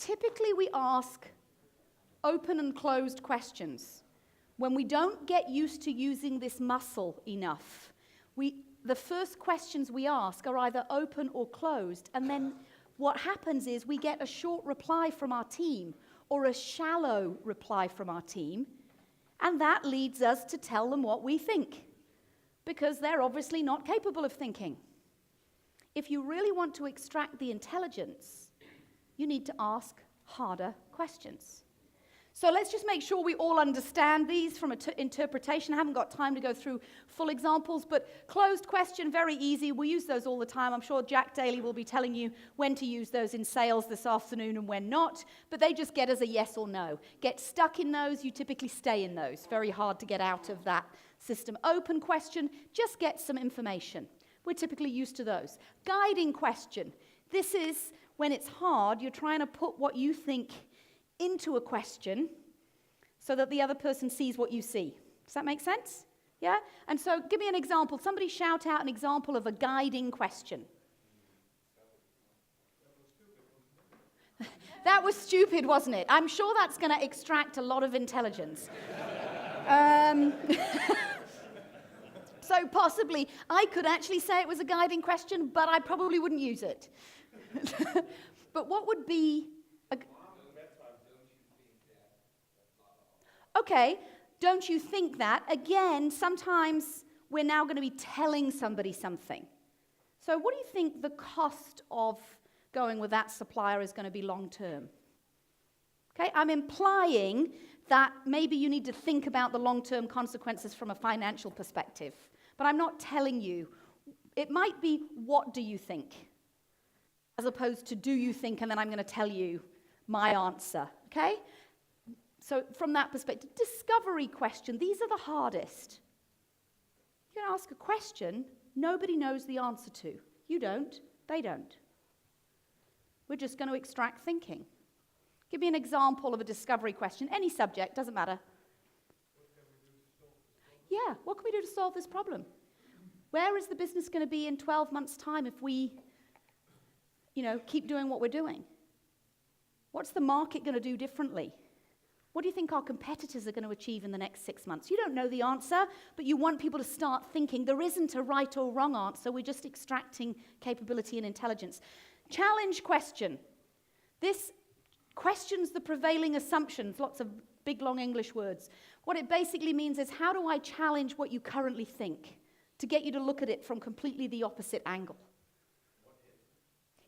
typically we ask open and closed questions. When we don't get used to using this muscle enough, the first questions we ask are either open or closed, and then what happens is we get a short reply from our team or a shallow reply from our team, and that leads us to tell them what we think, because they're obviously not capable of thinking. If you really want to extract the intelligence, you need to ask harder questions. So let's just make sure we all understand these from interpretation. I haven't got time to go through full examples, but closed question, very easy. We use those all the time. I'm sure Jack Daly will be telling you when to use those in sales this afternoon and when not, but they just get us a yes or no. Get stuck in those, you typically stay in those. Very hard to get out of that system. Open question, just get some information. We're typically used to those. Guiding question. This is when it's hard, you're trying to put what you think into a question so that the other person sees what you see. Does that make sense? Yeah? And so give me an example. Somebody shout out an example of a guiding question. That was stupid, wasn't it? I'm sure that's going to extract a lot of intelligence. So possibly, I could actually say it was a guiding question, but I probably wouldn't use it. But what would be okay, don't you think that? Again, sometimes we're now going to be telling somebody something. So what do you think the cost of going with that supplier is going to be long term? Okay, I'm implying that maybe you need to think about the long-term consequences from a financial perspective. But I'm not telling you. It might be, what do you think? As opposed to, do you think, and then I'm going to tell you my answer. Okay? So from that perspective, discovery question, these are the hardest. You can ask a question nobody knows the answer to. You don't, they don't. We're just going to extract thinking. Give me an example of a discovery question, any subject, doesn't matter. Yeah, what can we do to solve this problem? Where is the business going to be in 12 months' time if we, keep doing what we're doing? What's the market going to do differently? What do you think our competitors are going to achieve in the next 6 months? You don't know the answer, but you want people to start thinking. There isn't a right or wrong answer. We're just extracting capability and intelligence. Challenge question. This questions the prevailing assumptions, lots of big, long English words. What it basically means is, how do I challenge what you currently think to get you to look at it from completely the opposite angle?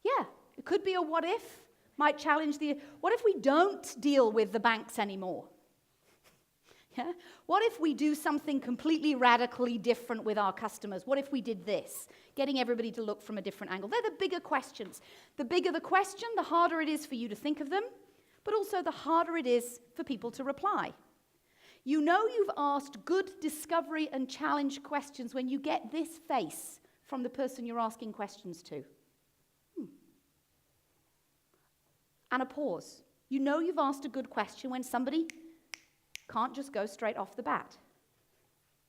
Yeah, it could be a what if. Might challenge what if we don't deal with the banks anymore? Yeah? What if we do something completely radically different with our customers? What if we did this? Getting everybody to look from a different angle. They're the bigger questions. The bigger the question, the harder it is for you to think of them, but also the harder it is for people to reply. You know you've asked good discovery and challenge questions when you get this face from the person you're asking questions to. And a pause. You know you've asked a good question when somebody can't just go straight off the bat.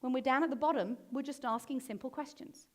When we're down at the bottom, we're just asking simple questions.